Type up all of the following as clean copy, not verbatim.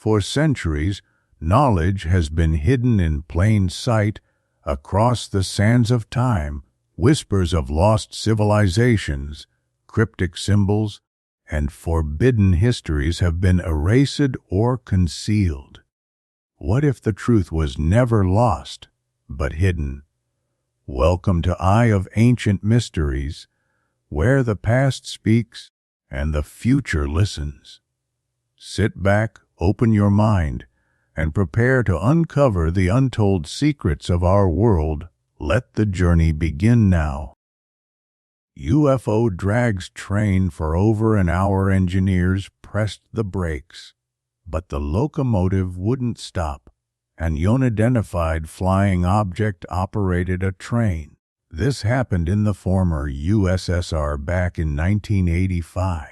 For centuries, knowledge has been hidden in plain sight across the sands of time. Whispers of lost civilizations, cryptic symbols, and forbidden histories have been erased or concealed. What if the truth was never lost, but hidden? Welcome to Eye of Ancient Mysteries, where the past speaks and the future listens. Sit back, open your mind, and prepare to uncover the untold secrets of our world. Let the journey begin now. UFO drags train for over an hour. Engineers pressed the brakes, but the locomotive wouldn't stop. An unidentified flying object operated a train. This happened in the former USSR back in 1985.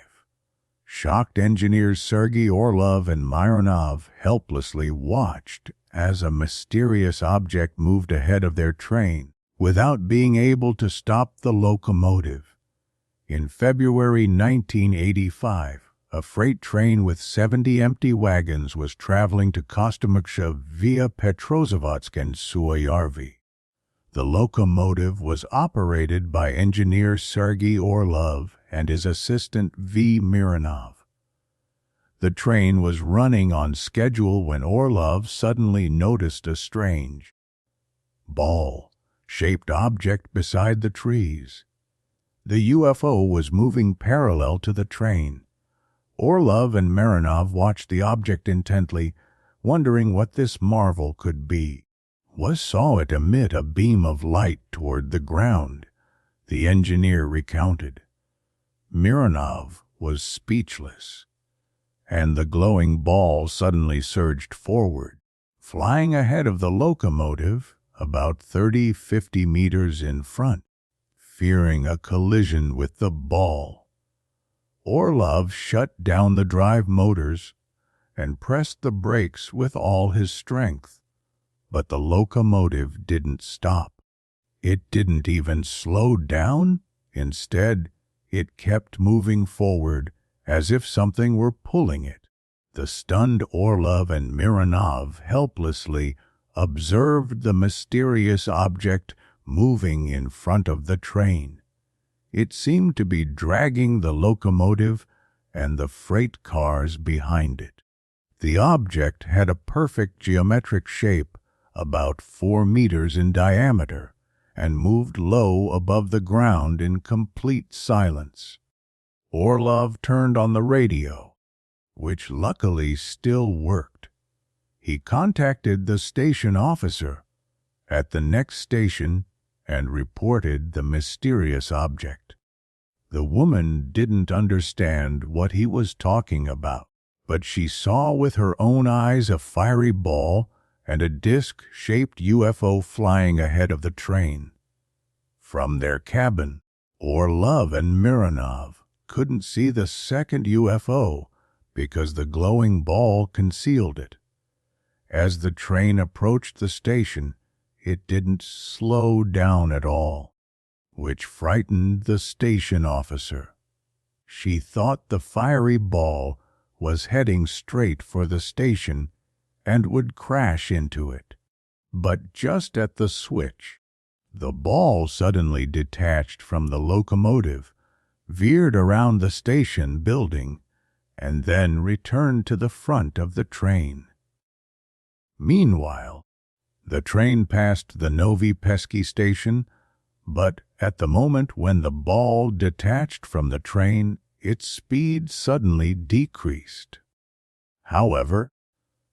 Shocked engineers Sergey Orlov and Mironov helplessly watched as a mysterious object moved ahead of their train without being able to stop the locomotive. In February 1985, a freight train with 70 empty wagons was traveling to Kostomuksha via Petrozavodsk and Suoyarvi. The locomotive was operated by engineer Sergey Orlov and his assistant V. Mironov. The train was running on schedule when Orlov suddenly noticed a strange ball-shaped object beside the trees. The UFO was moving parallel to the train. Orlov and Mironov watched the object intently, wondering what this marvel could be. Saw it emit a beam of light toward the ground, the engineer recounted. Mironov was speechless, and the glowing ball suddenly surged forward, flying ahead of the locomotive about 30-50 meters in front. Fearing a collision with the ball, Orlov shut down the drive motors and pressed the brakes with all his strength. But the locomotive didn't stop. It didn't even slow down. Instead, it kept moving forward as if something were pulling it. The stunned Orlov and Mironov helplessly observed the mysterious object moving in front of the train. It seemed to be dragging the locomotive and the freight cars behind it. The object had a perfect geometric shape, about 4 meters in diameter, and moved low above the ground in complete silence. Orlov turned on the radio, which luckily still worked. He contacted the station officer at the next station and reported the mysterious object. The woman didn't understand what he was talking about, but she saw with her own eyes a fiery ball and a disc-shaped UFO flying ahead of the train. From their cabin, Orlov and Mironov couldn't see the second UFO because the glowing ball concealed it. As the train approached the station, it didn't slow down at all, which frightened the station officer. She thought the fiery ball was heading straight for the station and would crash into it. But just at the switch, the ball suddenly detached from the locomotive, veered around the station building, and then returned to the front of the train. Meanwhile, the train passed the Novi Pesky station, but at the moment when the ball detached from the train, its speed suddenly decreased. However,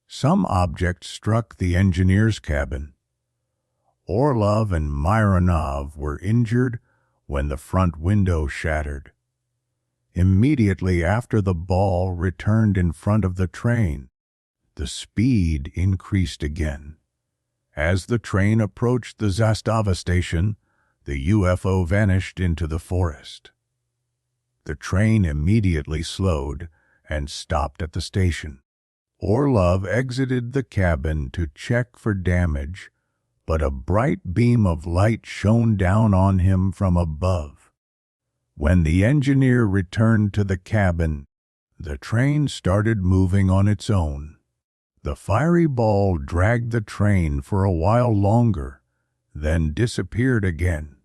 some object struck the engineer's cabin. Orlov and Mironov were injured when the front window shattered. Immediately after the ball returned in front of the train, the speed increased again. As the train approached the Zastava station, the UFO vanished into the forest. The train immediately slowed and stopped at the station. Orlov exited the cabin to check for damage, but a bright beam of light shone down on him from above. When the engineer returned to the cabin, the train started moving on its own. The fiery ball dragged the train for a while longer, then disappeared again,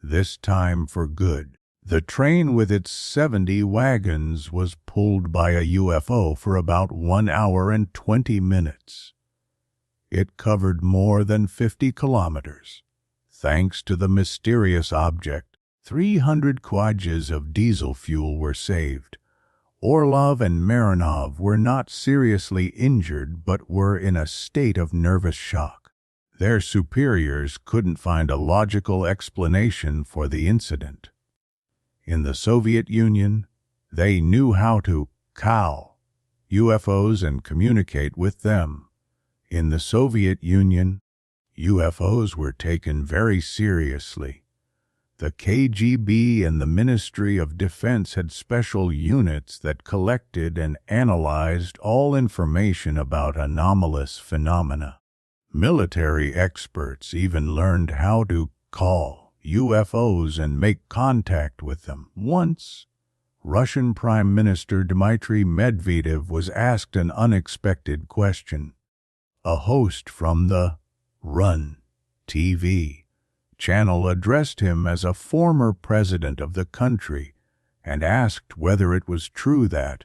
this time for good. The train with its 70 wagons was pulled by a UFO for about 1 hour and 20 minutes. It covered more than 50 kilometers. Thanks to the mysterious object, 300 kwadjas of diesel fuel were saved. Orlov and Mironov were not seriously injured but were in a state of nervous shock. Their superiors couldn't find a logical explanation for the incident. In the Soviet Union, they knew how to cow UFOs and communicate with them. In the Soviet Union, UFOs were taken very seriously. The KGB and the Ministry of Defense had special units that collected and analyzed all information about anomalous phenomena. Military experts even learned how to call UFOs and make contact with them. Once, Russian Prime Minister Dmitry Medvedev was asked an unexpected question. A host from the Run TV channel addressed him as a former president of the country and asked whether it was true that,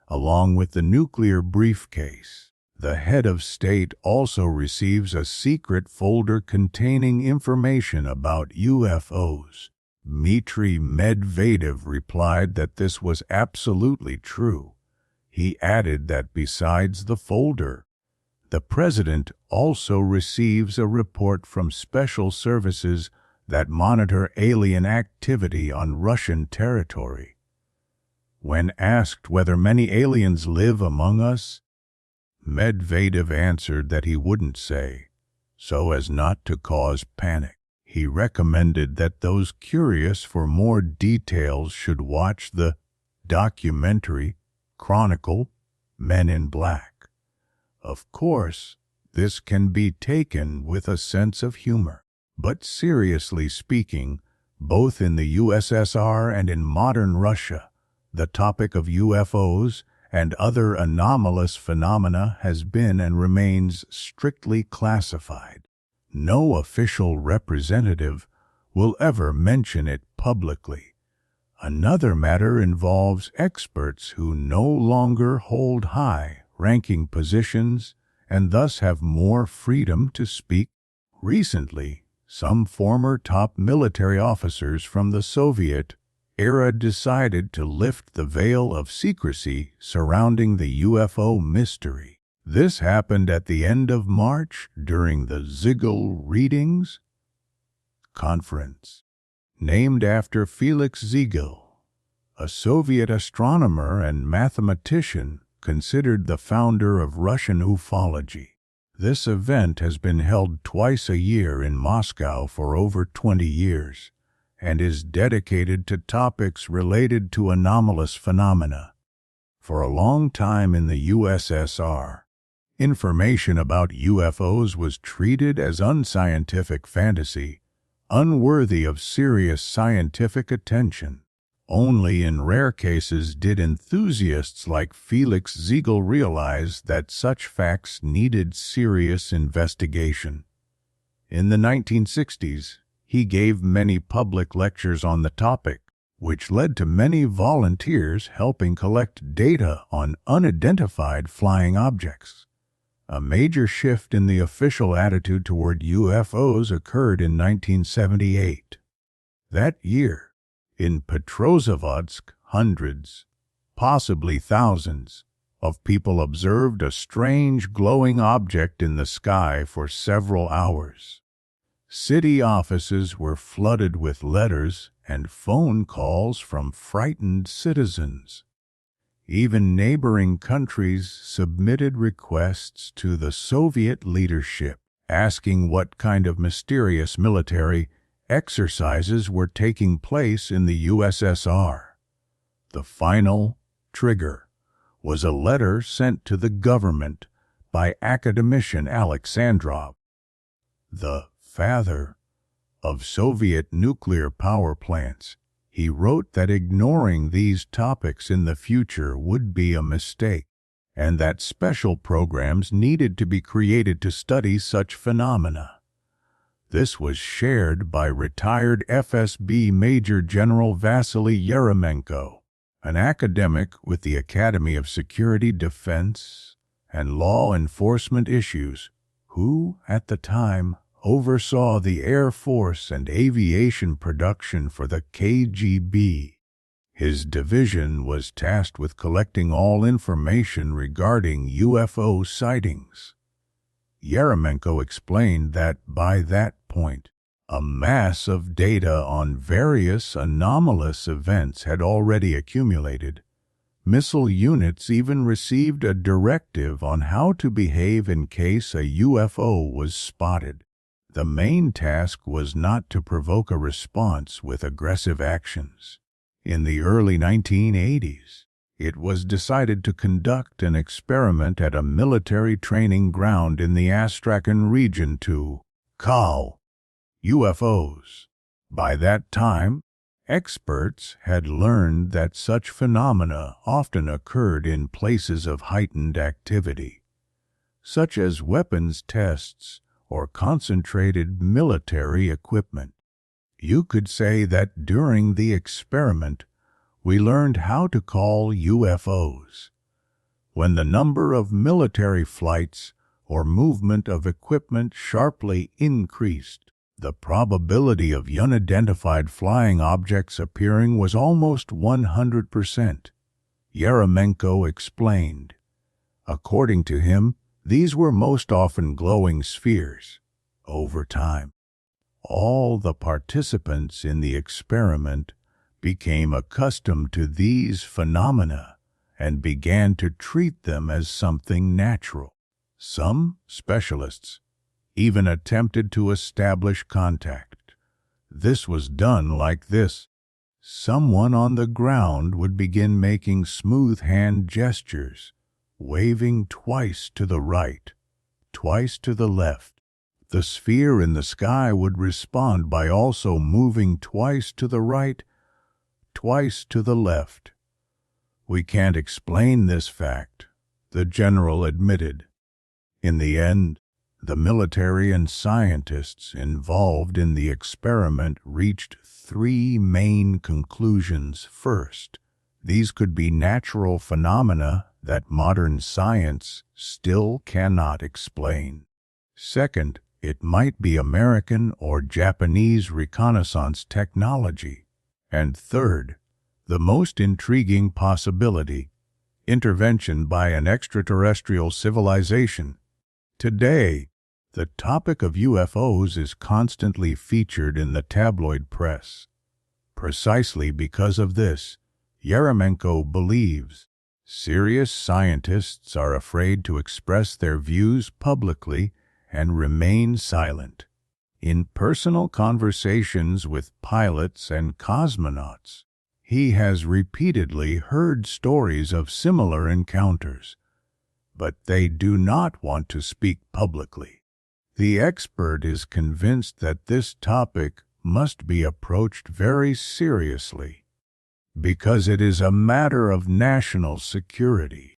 along with the nuclear briefcase, the head of state also receives a secret folder containing information about UFOs. Dmitry Medvedev replied that this was absolutely true. He added that besides the folder, the president also receives a report from special services that monitor alien activity on Russian territory. When asked whether many aliens live among us, Medvedev answered that he wouldn't say, so as not to cause panic. He recommended that those curious for more details should watch the documentary Chronicle Men in Black. Of course, this can be taken with a sense of humor. But seriously speaking, both in the USSR and in modern Russia, the topic of UFOs and other anomalous phenomena has been and remains strictly classified. No official representative will ever mention it publicly. Another matter involves experts who no longer hold high-ranking positions and thus have more freedom to speak. Recently, some former top military officers from the Soviet era decided to lift the veil of secrecy surrounding the UFO mystery. This happened at the end of March during the Zigel Readings Conference, named after Felix Zigel, a Soviet astronomer and mathematician considered the founder of Russian ufology. This event has been held twice a year in Moscow for over 20 years and is dedicated to topics related to anomalous phenomena. For a long time in the USSR, information about UFOs was treated as unscientific fantasy, unworthy of serious scientific attention. Only in rare cases did enthusiasts like Felix Zigel realize that such facts needed serious investigation. In the 1960s, he gave many public lectures on the topic, which led to many volunteers helping collect data on unidentified flying objects. A major shift in the official attitude toward UFOs occurred in 1978. That year, in Petrozavodsk, hundreds, possibly thousands, of people observed a strange glowing object in the sky for several hours. City offices were flooded with letters and phone calls from frightened citizens. Even neighboring countries submitted requests to the Soviet leadership, asking what kind of mysterious military exercises were taking place in the USSR. The final trigger was a letter sent to the government by academician Alexandrov, the father of Soviet nuclear power plants. He wrote that ignoring these topics in the future would be a mistake. and that special programs needed to be created to study such phenomena. This was shared by retired FSB Major General Vasily Yeremenko, an academic with the Academy of Security, Defense, and Law Enforcement Issues, who, at the time, oversaw the Air Force and aviation production for the KGB. His division was tasked with collecting all information regarding UFO sightings. Yeremenko explained that by that point, a mass of data on various anomalous events had already accumulated. Missile units even received a directive on how to behave in case a UFO was spotted. The main task was not to provoke a response with aggressive actions. In the early 1980s, it was decided to conduct an experiment at a military training ground in the Astrakhan region to call UFOs. By that time, experts had learned that such phenomena often occurred in places of heightened activity, such as weapons tests or concentrated military equipment. You could say that during the experiment, we learned how to call UFOs. When the number of military flights or movement of equipment sharply increased, the probability of unidentified flying objects appearing was almost 100%. Yeremenko explained. According to him, these were most often glowing spheres. Over time, all the participants in the experiment became accustomed to these phenomena and began to treat them as something natural. Some specialists even attempted to establish contact. This was done like this. Someone on the ground would begin making smooth hand gestures, waving twice to the right, twice to the left. The sphere in the sky would respond by also moving twice to the right, twice to the left. "We can't explain this fact," the general admitted. In the end, the military and scientists involved in the experiment reached three main conclusions. First, these could be natural phenomena that modern science still cannot explain. Second, it might be American or Japanese reconnaissance technology. And third, the most intriguing possibility, intervention by an extraterrestrial civilization. Today, the topic of UFOs is constantly featured in the tabloid press. Precisely because of this, Yeremenko believes serious scientists are afraid to express their views publicly and remain silent. In personal conversations with pilots and cosmonauts, he has repeatedly heard stories of similar encounters, but they do not want to speak publicly. The expert is convinced that this topic must be approached very seriously because it is a matter of national security.